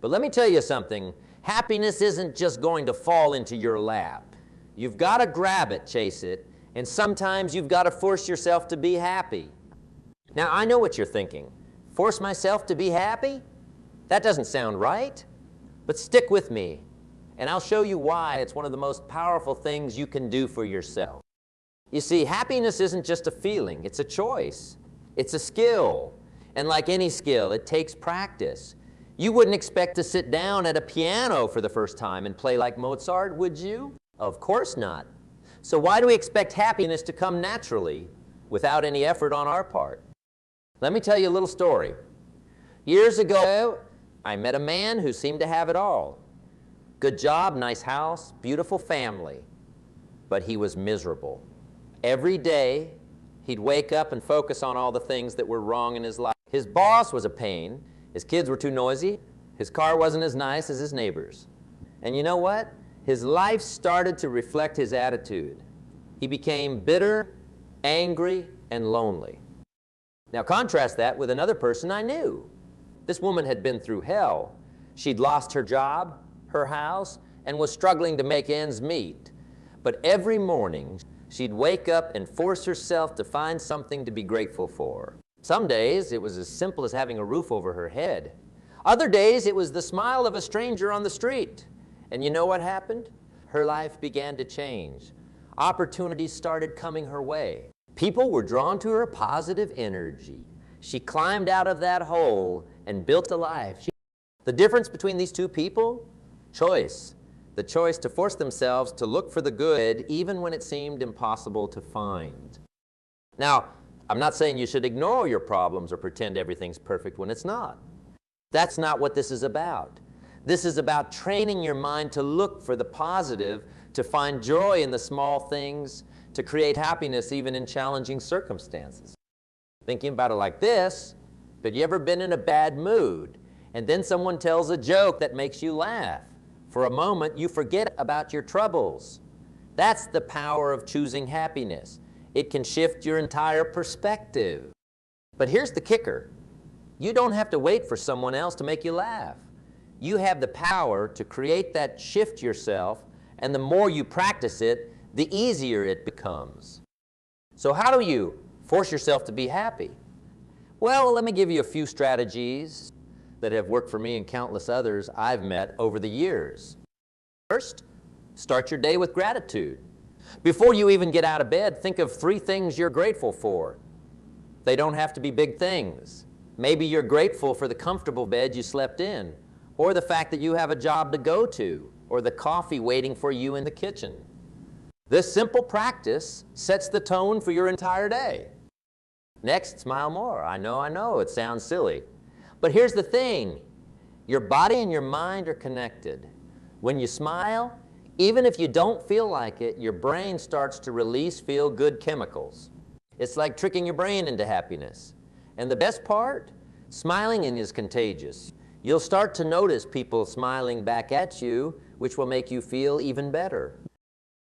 But let me tell you something, happiness isn't just going to fall into your lap. You've got to grab it, chase it, and sometimes you've got to force yourself to be happy. Now, I know what you're thinking. Force myself to be happy? That doesn't sound right. But stick with me, and I'll show you why it's one of the most powerful things you can do for yourself. You see, happiness isn't just a feeling, it's a choice. It's a skill. And like any skill, it takes practice. You wouldn't expect to sit down at a piano for the first time and play like Mozart, would you? Of course not. So why do we expect happiness to come naturally without any effort on our part? Let me tell you a little story. Years ago, I met a man who seemed to have it all. Good job, nice house, beautiful family. But he was miserable. Every day, he'd wake up and focus on all the things that were wrong in his life. His boss was a pain. His kids were too noisy. His car wasn't as nice as his neighbors. And you know what? His life started to reflect his attitude. He became bitter, angry, and lonely. Now contrast that with another person I knew. This woman had been through hell. She'd lost her job, her house, and was struggling to make ends meet. But every morning, she'd wake up and force herself to find something to be grateful for. Some days, it was as simple as having a roof over her head. Other days, it was the smile of a stranger on the street. And you know what happened? Her life began to change. Opportunities started coming her way. People were drawn to her positive energy. She climbed out of that hole and built a life. The difference between these two people? Choice. The choice to force themselves to look for the good even when it seemed impossible to find. Now, I'm not saying you should ignore your problems or pretend everything's perfect when it's not. That's not what this is about. This is about training your mind to look for the positive, to find joy in the small things, to create happiness even in challenging circumstances. Thinking about it like this, but you ever been in a bad mood, and then someone tells a joke that makes you laugh? For a moment, you forget about your troubles. That's the power of choosing happiness. It can shift your entire perspective. But here's the kicker. You don't have to wait for someone else to make you laugh. You have the power to create that shift yourself, and the more you practice it, the easier it becomes. So how do you force yourself to be happy? Well, let me give you a few strategies that have worked for me and countless others I've met over the years. First, start your day with gratitude. Before you even get out of bed, think of 3 things you're grateful for. They don't have to be big things. Maybe you're grateful for the comfortable bed you slept in, or the fact that you have a job to go to, or the coffee waiting for you in the kitchen. This simple practice sets the tone for your entire day. Next, smile more. I know, it sounds silly. But here's the thing. Your body and your mind are connected. When you smile, even if you don't feel like it, your brain starts to release feel-good chemicals. It's like tricking your brain into happiness. And the best part? Smiling is contagious. You'll start to notice people smiling back at you, which will make you feel even better.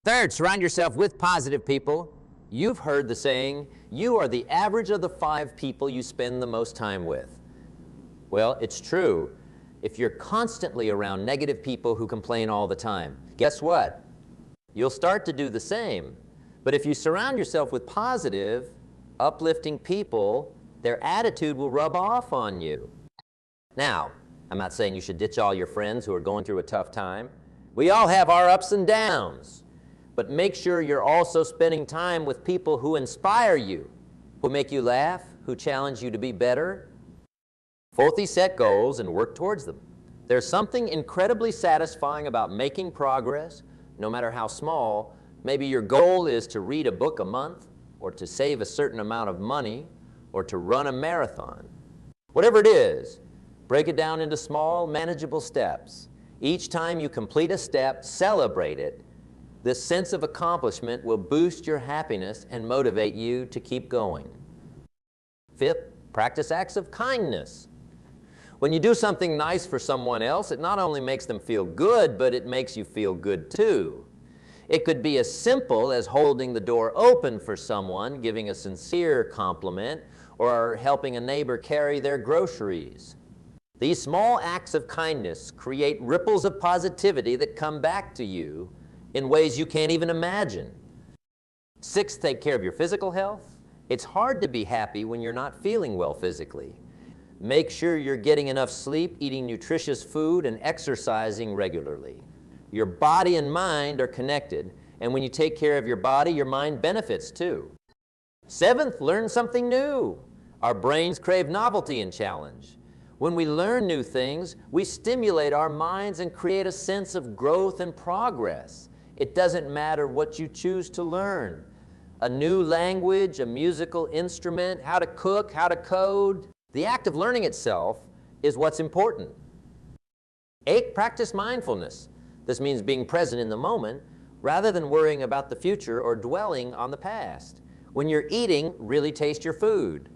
Third, surround yourself with positive people. You've heard the saying, you are the average of the 5 people you spend the most time with. Well, it's true. If you're constantly around negative people who complain all the time, guess what? You'll start to do the same. But if you surround yourself with positive, uplifting people, their attitude will rub off on you. Now, I'm not saying you should ditch all your friends who are going through a tough time. We all have our ups and downs. But make sure you're also spending time with people who inspire you, who make you laugh, who challenge you to be better. Fourthly, set goals and work towards them. There's something incredibly satisfying about making progress, no matter how small. Maybe your goal is to read a book a month, or to save a certain amount of money, or to run a marathon. Whatever it is, break it down into small, manageable steps. Each time you complete a step, celebrate it. This sense of accomplishment will boost your happiness and motivate you to keep going. Fifth, practice acts of kindness. When you do something nice for someone else, it not only makes them feel good, but it makes you feel good too. It could be as simple as holding the door open for someone, giving a sincere compliment, or helping a neighbor carry their groceries. These small acts of kindness create ripples of positivity that come back to you in ways you can't even imagine. 6, take care of your physical health. It's hard to be happy when you're not feeling well physically. Make sure you're getting enough sleep, eating nutritious food, and exercising regularly. Your body and mind are connected, and when you take care of your body, your mind benefits too. 7th, learn something new. Our brains crave novelty and challenge. When we learn new things, we stimulate our minds and create a sense of growth and progress. It doesn't matter what you choose to learn. A new language, a musical instrument, how to cook, how to code. The act of learning itself is what's important. 8, practice mindfulness. This means being present in the moment rather than worrying about the future or dwelling on the past. When you're eating, really taste your food.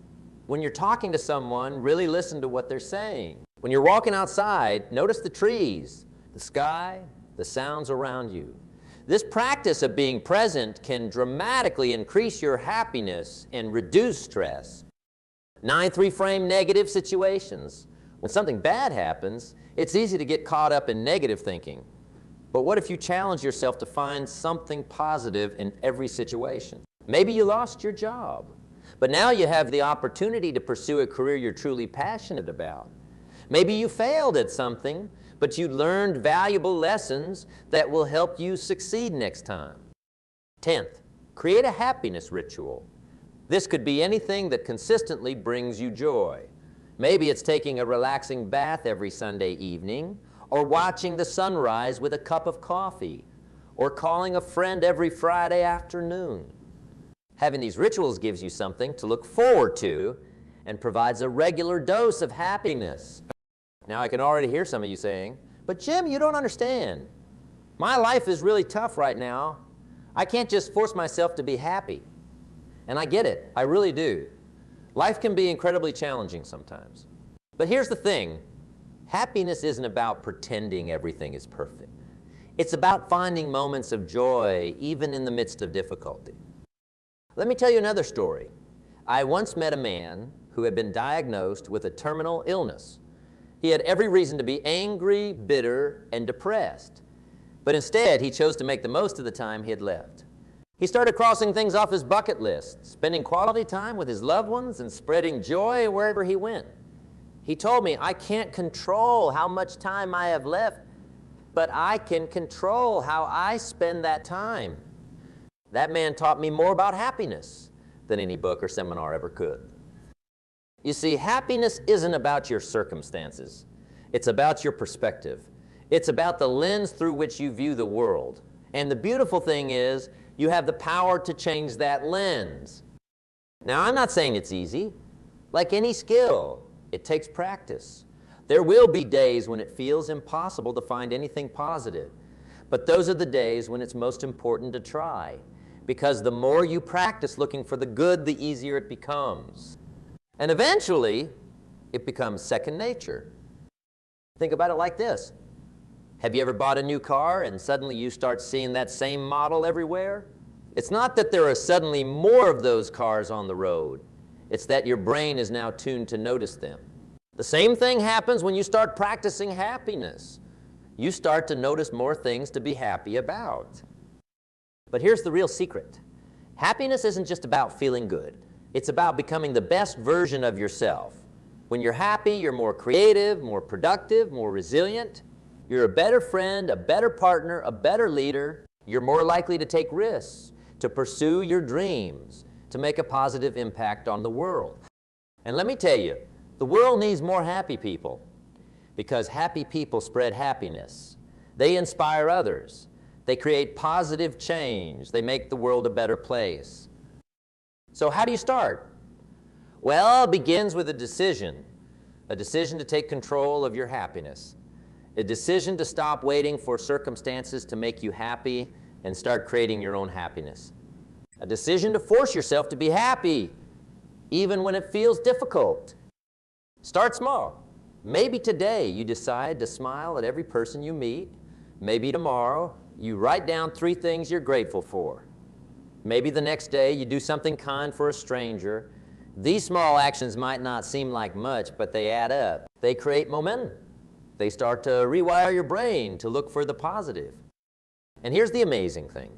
When you're talking to someone, really listen to what they're saying. When you're walking outside, notice the trees, the sky, the sounds around you. This practice of being present can dramatically increase your happiness and reduce stress. 9, reframe negative situations. When something bad happens, it's easy to get caught up in negative thinking. But what if you challenge yourself to find something positive in every situation? Maybe you lost your job, but now you have the opportunity to pursue a career you're truly passionate about. Maybe you failed at something, but you learned valuable lessons that will help you succeed next time. 10th, create a happiness ritual. This could be anything that consistently brings you joy. Maybe it's taking a relaxing bath every Sunday evening, or watching the sunrise with a cup of coffee, or calling a friend every Friday afternoon. Having these rituals gives you something to look forward to and provides a regular dose of happiness. Now, I can already hear some of you saying, "But Jim, you don't understand. My life is really tough right now. I can't just force myself to be happy." And I get it, I really do. Life can be incredibly challenging sometimes. But here's the thing, happiness isn't about pretending everything is perfect. It's about finding moments of joy, even in the midst of difficulty. Let me tell you another story. I once met a man who had been diagnosed with a terminal illness. He had every reason to be angry, bitter, and depressed. But instead, he chose to make the most of the time he had left. He started crossing things off his bucket list, spending quality time with his loved ones and spreading joy wherever he went. He told me, "I can't control how much time I have left, but I can control how I spend that time." That man taught me more about happiness than any book or seminar ever could. You see, happiness isn't about your circumstances. It's about your perspective. It's about the lens through which you view the world. And the beautiful thing is, you have the power to change that lens. Now, I'm not saying it's easy. Like any skill, it takes practice. There will be days when it feels impossible to find anything positive. But those are the days when it's most important to try. Because the more you practice looking for the good, the easier it becomes. And eventually, it becomes second nature. Think about it like this. Have you ever bought a new car and suddenly you start seeing that same model everywhere? It's not that there are suddenly more of those cars on the road. It's that your brain is now tuned to notice them. The same thing happens when you start practicing happiness. You start to notice more things to be happy about. But here's the real secret. Happiness isn't just about feeling good. It's about becoming the best version of yourself. When you're happy, you're more creative, more productive, more resilient. You're a better friend, a better partner, a better leader. You're more likely to take risks, to pursue your dreams, to make a positive impact on the world. And let me tell you, the world needs more happy people, because happy people spread happiness. They inspire others. They create positive change. They make the world a better place. So how do you start? Well, it begins with a decision to take control of your happiness, a decision to stop waiting for circumstances to make you happy and start creating your own happiness, a decision to force yourself to be happy, even when it feels difficult. Start small. Maybe today you decide to smile at every person you meet. Maybe tomorrow you write down 3 things you're grateful for. Maybe the next day you do something kind for a stranger. These small actions might not seem like much, but they add up. They create momentum. They start to rewire your brain to look for the positive. And here's the amazing thing.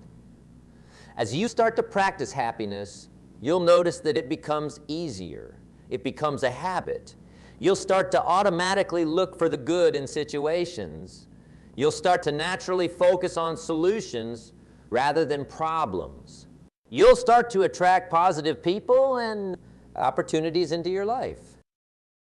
As you start to practice happiness, you'll notice that it becomes easier. It becomes a habit. You'll start to automatically look for the good in situations. You'll start to naturally focus on solutions rather than problems. You'll start to attract positive people and opportunities into your life.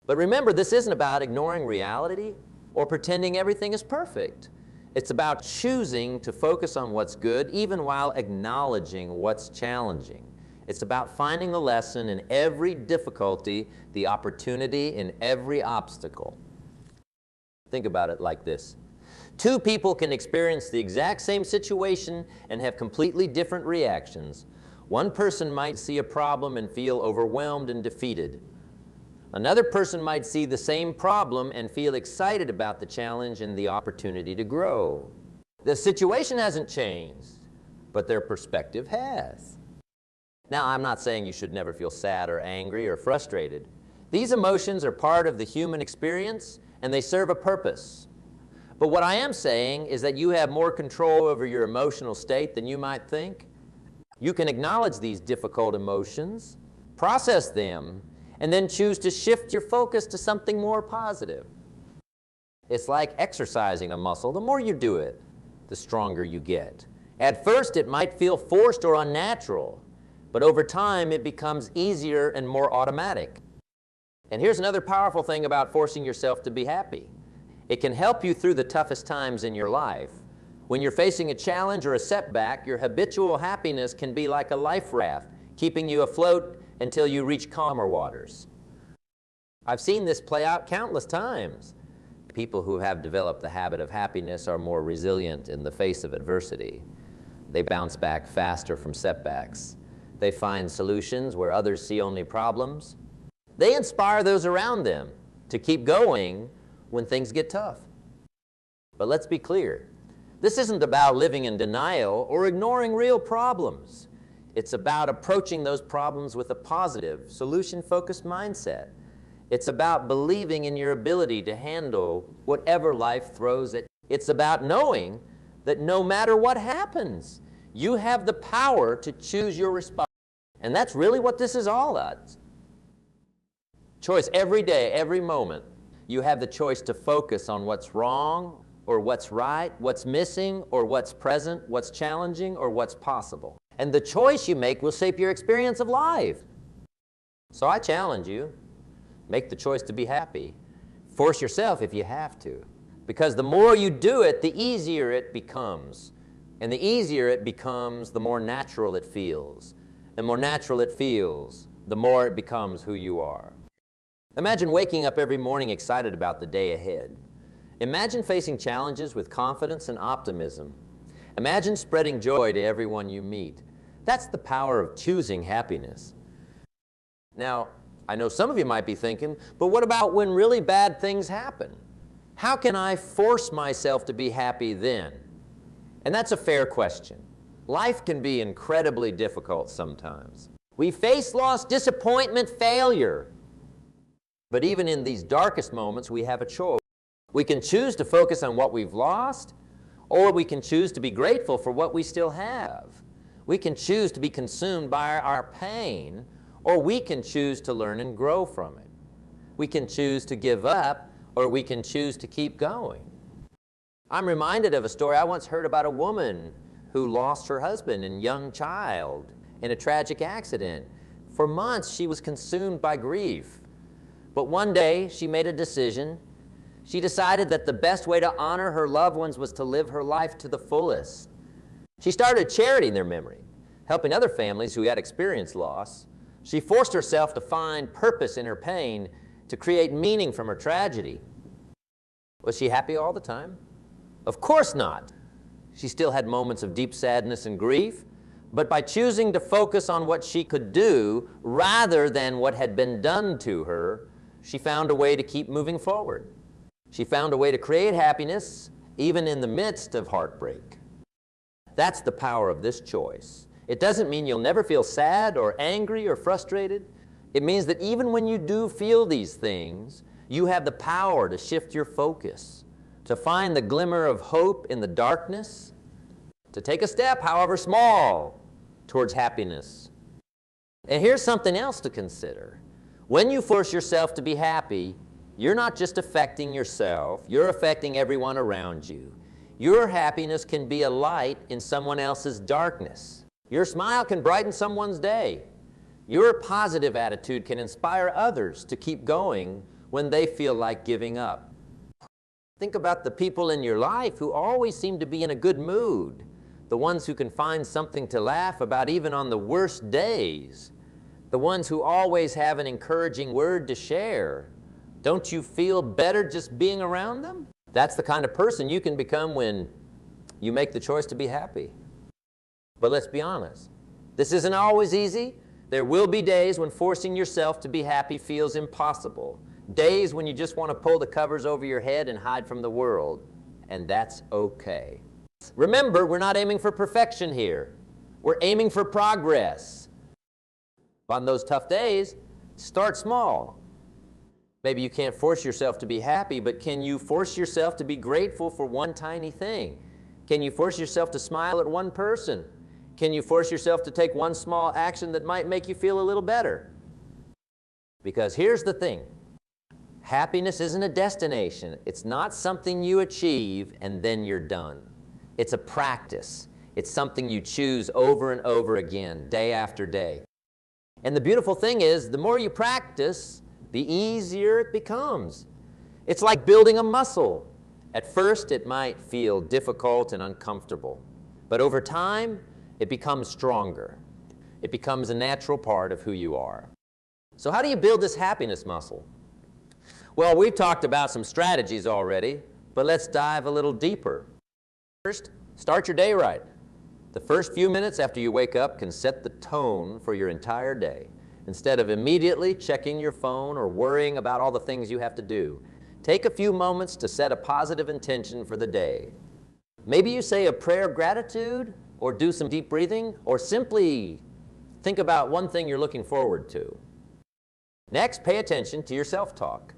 But remember, this isn't about ignoring reality or pretending everything is perfect. It's about choosing to focus on what's good even while acknowledging what's challenging. It's about finding the lesson in every difficulty, the opportunity in every obstacle. Think about it like this. Two people can experience the exact same situation and have completely different reactions. One person might see a problem and feel overwhelmed and defeated. Another person might see the same problem and feel excited about the challenge and the opportunity to grow. The situation hasn't changed, but their perspective has. Now, I'm not saying you should never feel sad or angry or frustrated. These emotions are part of the human experience, and they serve a purpose. But what I am saying is that you have more control over your emotional state than you might think. You can acknowledge these difficult emotions, process them, and then choose to shift your focus to something more positive. It's like exercising a muscle. The more you do it, the stronger you get. At first, it might feel forced or unnatural, but over time, it becomes easier and more automatic. And here's another powerful thing about forcing yourself to be happy. It can help you through the toughest times in your life. When you're facing a challenge or a setback, your habitual happiness can be like a life raft, keeping you afloat until you reach calmer waters. I've seen this play out countless times. People who have developed the habit of happiness are more resilient in the face of adversity. They bounce back faster from setbacks. They find solutions where others see only problems. They inspire those around them to keep going when things get tough. But let's be clear. This isn't about living in denial or ignoring real problems. It's about approaching those problems with a positive, solution-focused mindset. It's about believing in your ability to handle whatever life throws at you. It's about knowing that no matter what happens, you have the power to choose your response. And that's really what this is all about. Choice every day, every moment. You have the choice to focus on what's wrong or what's right, what's missing or what's present, what's challenging or what's possible. And the choice you make will shape your experience of life. So I challenge you, make the choice to be happy. Force yourself if you have to. Because the more you do it, the easier it becomes. And the easier it becomes, the more natural it feels. The more natural it feels, the more it becomes who you are. Imagine waking up every morning excited about the day ahead. Imagine facing challenges with confidence and optimism. Imagine spreading joy to everyone you meet. That's the power of choosing happiness. Now, I know some of you might be thinking, but what about when really bad things happen? How can I force myself to be happy then? And that's a fair question. Life can be incredibly difficult sometimes. We face loss, disappointment, failure. But even in these darkest moments, we have a choice. We can choose to focus on what we've lost, or we can choose to be grateful for what we still have. We can choose to be consumed by our pain, or we can choose to learn and grow from it. We can choose to give up, or we can choose to keep going. I'm reminded of a story I once heard about a woman who lost her husband and young child in a tragic accident. For months, she was consumed by grief. But one day, she made a decision. She decided that the best way to honor her loved ones was to live her life to the fullest. She started a charity in their memory, helping other families who had experienced loss. She forced herself to find purpose in her pain, to create meaning from her tragedy. Was she happy all the time? Of course not. She still had moments of deep sadness and grief, but by choosing to focus on what she could do rather than what had been done to her, she found a way to keep moving forward. She found a way to create happiness even in the midst of heartbreak. That's the power of this choice. It doesn't mean you'll never feel sad or angry or frustrated. It means that even when you do feel these things, you have the power to shift your focus, to find the glimmer of hope in the darkness, to take a step, however small, towards happiness. And here's something else to consider. When you force yourself to be happy, you're not just affecting yourself, you're affecting everyone around you. Your happiness can be a light in someone else's darkness. Your smile can brighten someone's day. Your positive attitude can inspire others to keep going when they feel like giving up. Think about the people in your life who always seem to be in a good mood, the ones who can find something to laugh about even on the worst days, the ones who always have an encouraging word to share. Don't you feel better just being around them? That's the kind of person you can become when you make the choice to be happy. But let's be honest, this isn't always easy. There will be days when forcing yourself to be happy feels impossible. Days when you just want to pull the covers over your head and hide from the world. And that's okay. Remember, we're not aiming for perfection here. We're aiming for progress. On those tough days, start small. Maybe you can't force yourself to be happy, but can you force yourself to be grateful for one tiny thing? Can you force yourself to smile at one person? Can you force yourself to take one small action that might make you feel a little better? Because here's the thing. Happiness isn't a destination. It's not something you achieve and then you're done. It's a practice. It's something you choose over and over again, day after day. And the beautiful thing is, the more you practice, the easier it becomes. It's like building a muscle. At first, it might feel difficult and uncomfortable. But over time, it becomes stronger. It becomes a natural part of who you are. So how do you build this happiness muscle? Well, we've talked about some strategies already, but let's dive a little deeper. First, start your day right. The first few minutes after you wake up can set the tone for your entire day. Instead of immediately checking your phone or worrying about all the things you have to do, take a few moments to set a positive intention for the day. Maybe you say a prayer of gratitude, or do some deep breathing, or simply think about one thing you're looking forward to. Next, pay attention to your self-talk.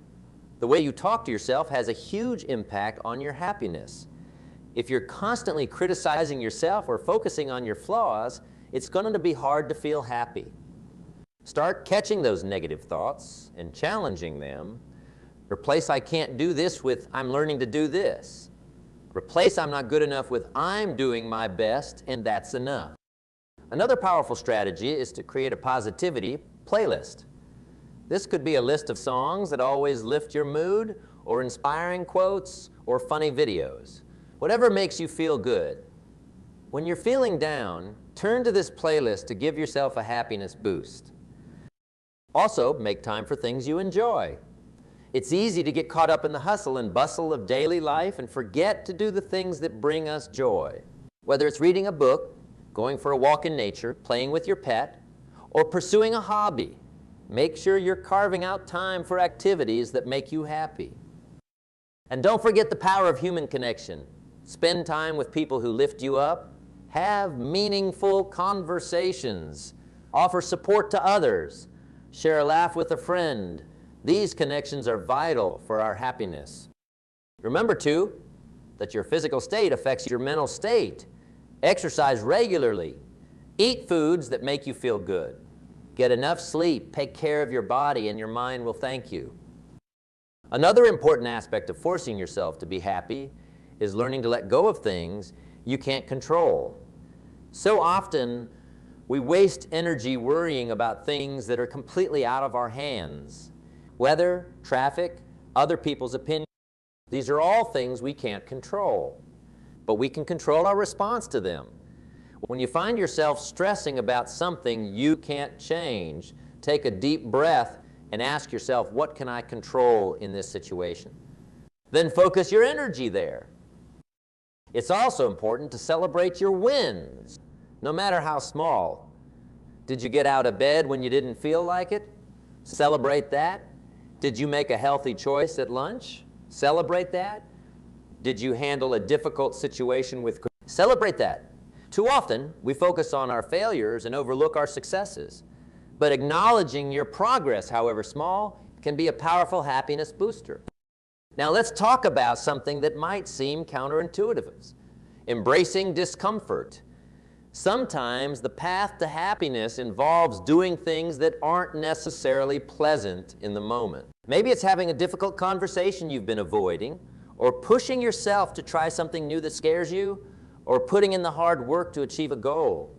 The way you talk to yourself has a huge impact on your happiness. If you're constantly criticizing yourself or focusing on your flaws, it's going to be hard to feel happy. Start catching those negative thoughts and challenging them. Replace "I can't do this" with "I'm learning to do this." Replace "I'm not good enough" with "I'm doing my best and that's enough." Another powerful strategy is to create a positivity playlist. This could be a list of songs that always lift your mood, or inspiring quotes, or funny videos. Whatever makes you feel good. When you're feeling down, turn to this playlist to give yourself a happiness boost. Also, make time for things you enjoy. It's easy to get caught up in the hustle and bustle of daily life and forget to do the things that bring us joy. Whether it's reading a book, going for a walk in nature, playing with your pet, or pursuing a hobby, make sure you're carving out time for activities that make you happy. And don't forget the power of human connection. Spend time with people who lift you up. Have meaningful conversations. Offer support to others. Share a laugh with a friend. These connections are vital for our happiness. Remember, too, that your physical state affects your mental state. Exercise regularly. Eat foods that make you feel good. Get enough sleep. Take care of your body, and your mind will thank you. Another important aspect of forcing yourself to be happy is learning to let go of things you can't control. So often, we waste energy worrying about things that are completely out of our hands. Weather, traffic, other people's opinions. These are all things we can't control, but we can control our response to them. When you find yourself stressing about something you can't change, take a deep breath and ask yourself, what can I control in this situation? Then focus your energy there. It's also important to celebrate your wins, no matter how small. Did you get out of bed when you didn't feel like it? Celebrate that. Did you make a healthy choice at lunch? Celebrate that. Did you handle a difficult situation with grace? Celebrate that. Too often, we focus on our failures and overlook our successes. But acknowledging your progress, however small, can be a powerful happiness booster. Now let's talk about something that might seem counterintuitive. Embracing discomfort. Sometimes the path to happiness involves doing things that aren't necessarily pleasant in the moment. Maybe it's having a difficult conversation you've been avoiding, or pushing yourself to try something new that scares you, or putting in the hard work to achieve a goal.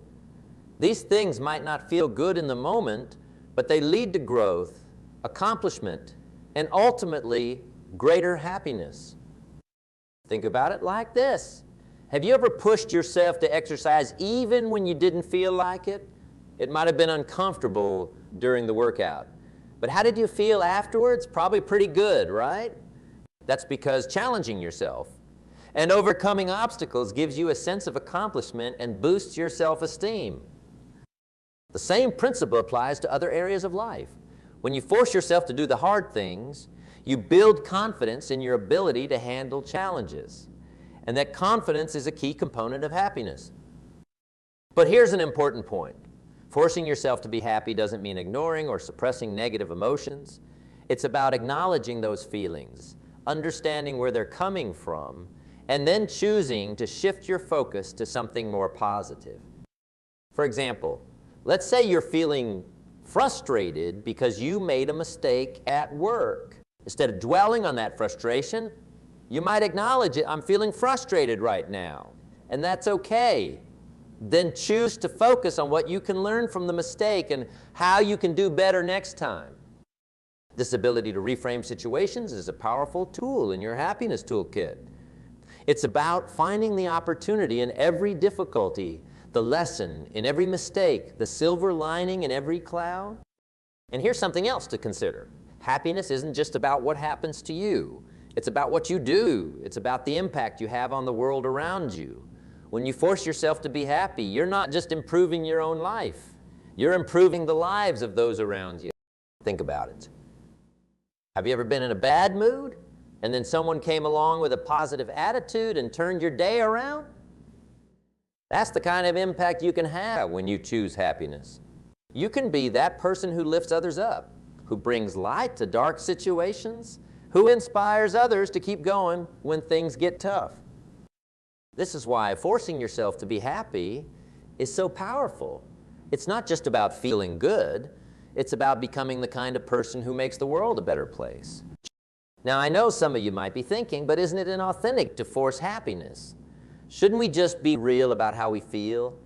These things might not feel good in the moment, but they lead to growth, accomplishment, and ultimately greater happiness. Think about it like this. Have you ever pushed yourself to exercise even when you didn't feel like it? It might have been uncomfortable during the workout. But how did you feel afterwards? Probably pretty good, right? That's because challenging yourself and overcoming obstacles gives you a sense of accomplishment and boosts your self-esteem. The same principle applies to other areas of life. When you force yourself to do the hard things, you build confidence in your ability to handle challenges. And that confidence is a key component of happiness. But here's an important point. Forcing yourself to be happy doesn't mean ignoring or suppressing negative emotions. It's about acknowledging those feelings, understanding where they're coming from, and then choosing to shift your focus to something more positive. For example, let's say you're feeling frustrated because you made a mistake at work. Instead of dwelling on that frustration, you might acknowledge it. I'm feeling frustrated right now, and that's okay. Then choose to focus on what you can learn from the mistake and how you can do better next time. This ability to reframe situations is a powerful tool in your happiness toolkit. It's about finding the opportunity in every difficulty, the lesson in every mistake, the silver lining in every cloud. And here's something else to consider. Happiness isn't just about what happens to you. It's about what you do. It's about the impact you have on the world around you. When you force yourself to be happy, you're not just improving your own life. You're improving the lives of those around you. Think about it. Have you ever been in a bad mood, and then someone came along with a positive attitude and turned your day around? That's the kind of impact you can have when you choose happiness. You can be that person who lifts others up, who brings light to dark situations, who inspires others to keep going when things get tough. This is why forcing yourself to be happy is so powerful. It's not just about feeling good. It's about becoming the kind of person who makes the world a better place. Now, I know some of you might be thinking, but isn't it inauthentic to force happiness? Shouldn't we just be real about how we feel?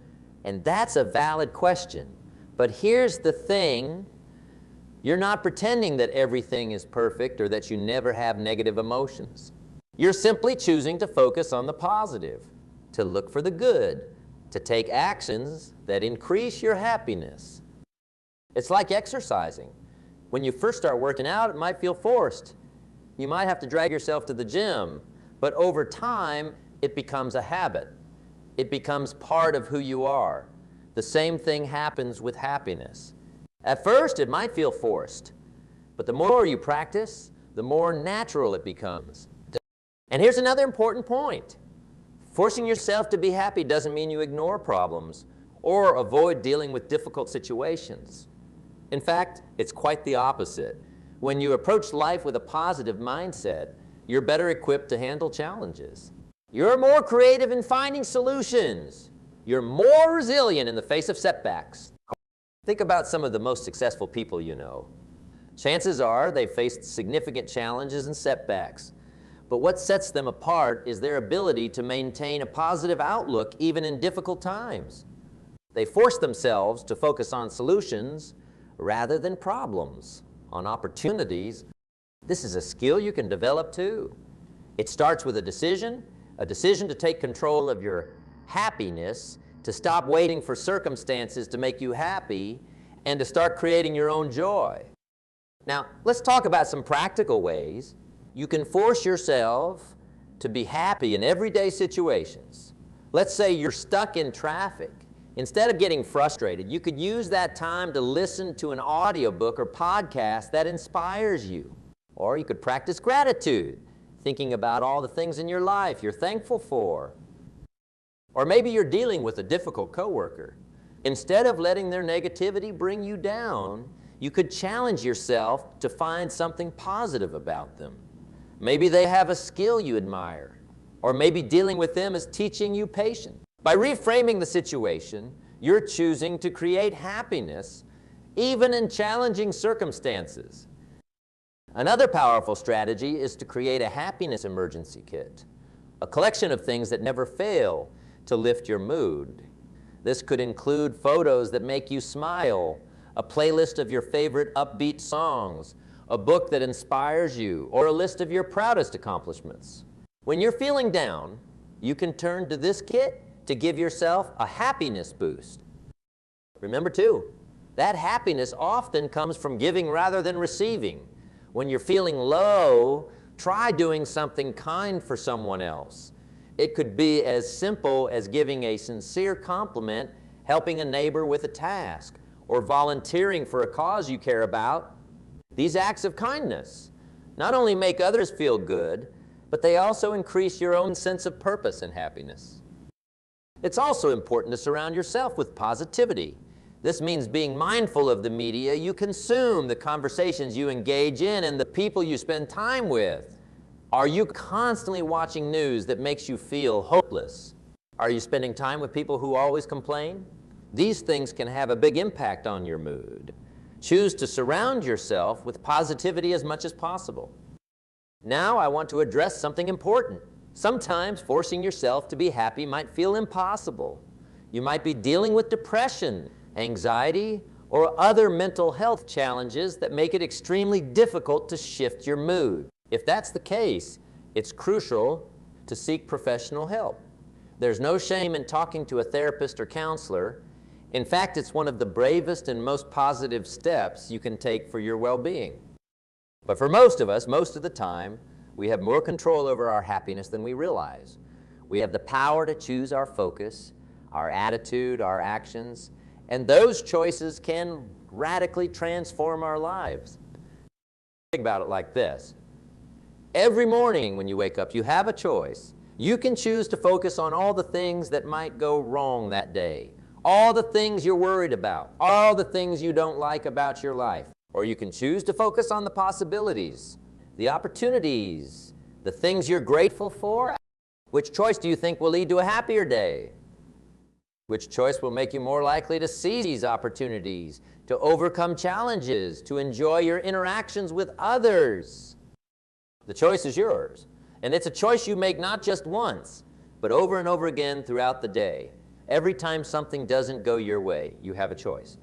And that's a valid question. But here's the thing. You're not pretending that everything is perfect or that you never have negative emotions. You're simply choosing to focus on the positive, to look for the good, to take actions that increase your happiness. It's like exercising. When you first start working out, it might feel forced. You might have to drag yourself to the gym, but over time, it becomes a habit. It becomes part of who you are. The same thing happens with happiness. At first, it might feel forced, but the more you practice, the more natural it becomes. And here's another important point. Forcing yourself to be happy doesn't mean you ignore problems or avoid dealing with difficult situations. In fact, it's quite the opposite. When you approach life with a positive mindset, you're better equipped to handle challenges. You're more creative in finding solutions. You're more resilient in the face of setbacks. Think about some of the most successful people you know. Chances are they've faced significant challenges and setbacks. But what sets them apart is their ability to maintain a positive outlook even in difficult times. They force themselves to focus on solutions rather than problems, on opportunities. This is a skill you can develop too. It starts with a decision to take control of your happiness, to stop waiting for circumstances to make you happy, and to start creating your own joy. Now, let's talk about some practical ways you can force yourself to be happy in everyday situations. Let's say you're stuck in traffic. Instead of getting frustrated, you could use that time to listen to an audiobook or podcast that inspires you. Or you could practice gratitude, thinking about all the things in your life you're thankful for. Or maybe you're dealing with a difficult coworker. Instead of letting their negativity bring you down, you could challenge yourself to find something positive about them. Maybe they have a skill you admire, or maybe dealing with them is teaching you patience. By reframing the situation, you're choosing to create happiness even in challenging circumstances. Another powerful strategy is to create a happiness emergency kit, a collection of things that never fail to lift your mood. This could include photos that make you smile, a playlist of your favorite upbeat songs, a book that inspires you, or a list of your proudest accomplishments. When you're feeling down, you can turn to this kit to give yourself a happiness boost. Remember too, that happiness often comes from giving rather than receiving. When you're feeling low, try doing something kind for someone else. It could be as simple as giving a sincere compliment, helping a neighbor with a task, or volunteering for a cause you care about. These acts of kindness not only make others feel good, but they also increase your own sense of purpose and happiness. It's also important to surround yourself with positivity. This means being mindful of the media you consume, the conversations you engage in, and the people you spend time with. Are you constantly watching news that makes you feel hopeless? Are you spending time with people who always complain? These things can have a big impact on your mood. Choose to surround yourself with positivity as much as possible. Now I want to address something important. Sometimes forcing yourself to be happy might feel impossible. You might be dealing with depression, anxiety, or other mental health challenges that make it extremely difficult to shift your mood. If that's the case, it's crucial to seek professional help. There's no shame in talking to a therapist or counselor. In fact, it's one of the bravest and most positive steps you can take for your well-being. But for most of us, most of the time, we have more control over our happiness than we realize. We have the power to choose our focus, our attitude, our actions, and those choices can radically transform our lives. Think about it like this. Every morning when you wake up, you have a choice. You can choose to focus on all the things that might go wrong that day, all the things you're worried about, all the things you don't like about your life. Or you can choose to focus on the possibilities, the opportunities, the things you're grateful for. Which choice do you think will lead to a happier day? Which choice will make you more likely to seize these opportunities, to overcome challenges, to enjoy your interactions with others? The choice is yours, and it's a choice you make not just once, but over and over again throughout the day. Every time something doesn't go your way, you have a choice.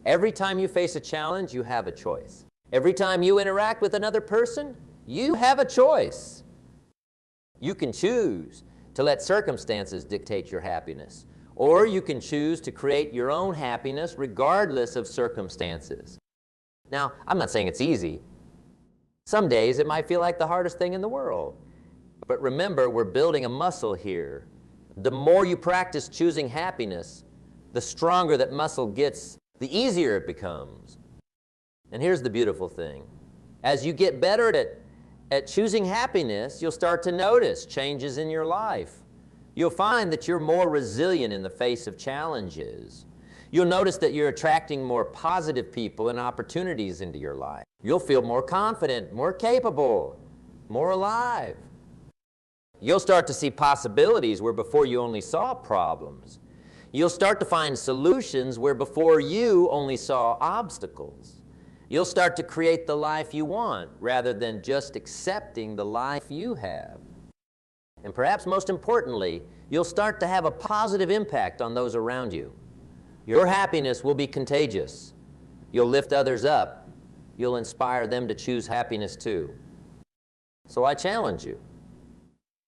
Every time you face a challenge, you have a choice. Every time you interact with another person, you have a choice. You can choose to let circumstances dictate your happiness, or you can choose to create your own happiness regardless of circumstances. Now, I'm not saying it's easy. Some days it might feel like the hardest thing in the world. But remember, we're building a muscle here. The more you practice choosing happiness, the stronger that muscle gets, the easier it becomes. And here's the beautiful thing. As you get better at choosing happiness, you'll start to notice changes in your life. You'll find that you're more resilient in the face of challenges. You'll notice that you're attracting more positive people and opportunities into your life. You'll feel more confident, more capable, more alive. You'll start to see possibilities where before you only saw problems. You'll start to find solutions where before you only saw obstacles. You'll start to create the life you want rather than just accepting the life you have. And perhaps most importantly, you'll start to have a positive impact on those around you. Your happiness will be contagious. You'll lift others up. You'll inspire them to choose happiness too. So I challenge you.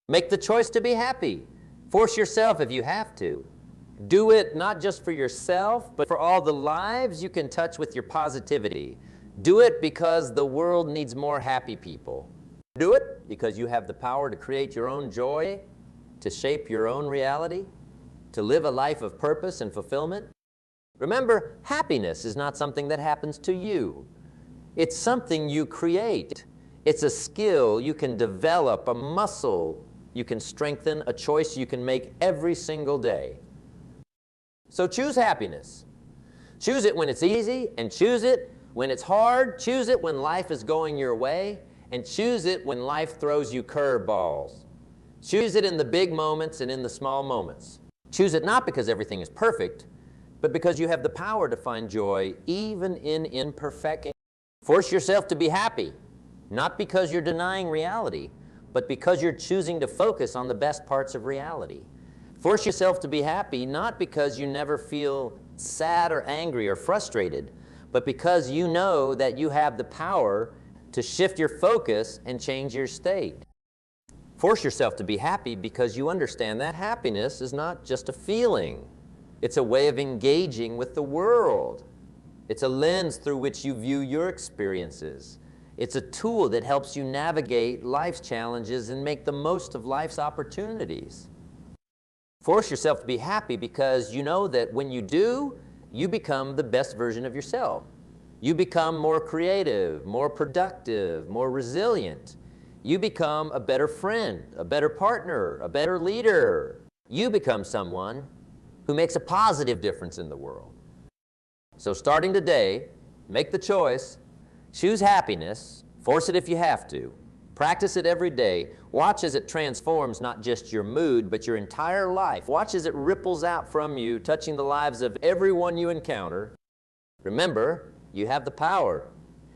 Make the choice to be happy. Force yourself if you have to. Do it not just for yourself, but for all the lives you can touch with your positivity. Do it because the world needs more happy people. Do it because you have the power to create your own joy, to shape your own reality, to live a life of purpose and fulfillment. Remember, happiness is not something that happens to you. It's something you create. It's a skill you can develop, a muscle you can strengthen, a choice you can make every single day. So choose happiness. Choose it when it's easy, and choose it when it's hard. Choose it when life is going your way, and choose it when life throws you curveballs. Choose it in the big moments and in the small moments. Choose it not because everything is perfect, but because you have the power to find joy even in imperfection. Force yourself to be happy, not because you're denying reality, but because you're choosing to focus on the best parts of reality. Force yourself to be happy, not because you never feel sad or angry or frustrated, but because you know that you have the power to shift your focus and change your state. Force yourself to be happy because you understand that happiness is not just a feeling. It's a way of engaging with the world. It's a lens through which you view your experiences. It's a tool that helps you navigate life's challenges and make the most of life's opportunities. Force yourself to be happy because you know that when you do, you become the best version of yourself. You become more creative, more productive, more resilient. You become a better friend, a better partner, a better leader. You become someone who makes a positive difference in the world. So starting today, make the choice, choose happiness, force it if you have to, practice it every day, watch as it transforms not just your mood, but your entire life. Watch as it ripples out from you, touching the lives of everyone you encounter. Remember, you have the power.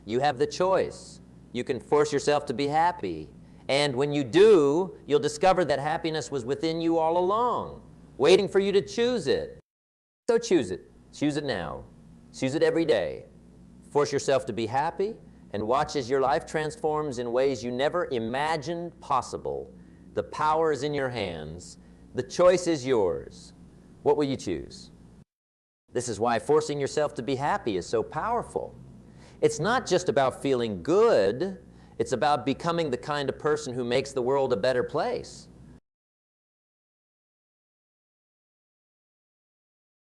You have the choice. You can force yourself to be happy. And when you do, you'll discover that happiness was within you all along, waiting for you to choose it. So choose it. Choose it now. Choose it every day. Force yourself to be happy and watch as your life transforms in ways you never imagined possible. The power is in your hands. The choice is yours. What will you choose? This is why forcing yourself to be happy is so powerful. It's not just about feeling good. It's about becoming the kind of person who makes the world a better place.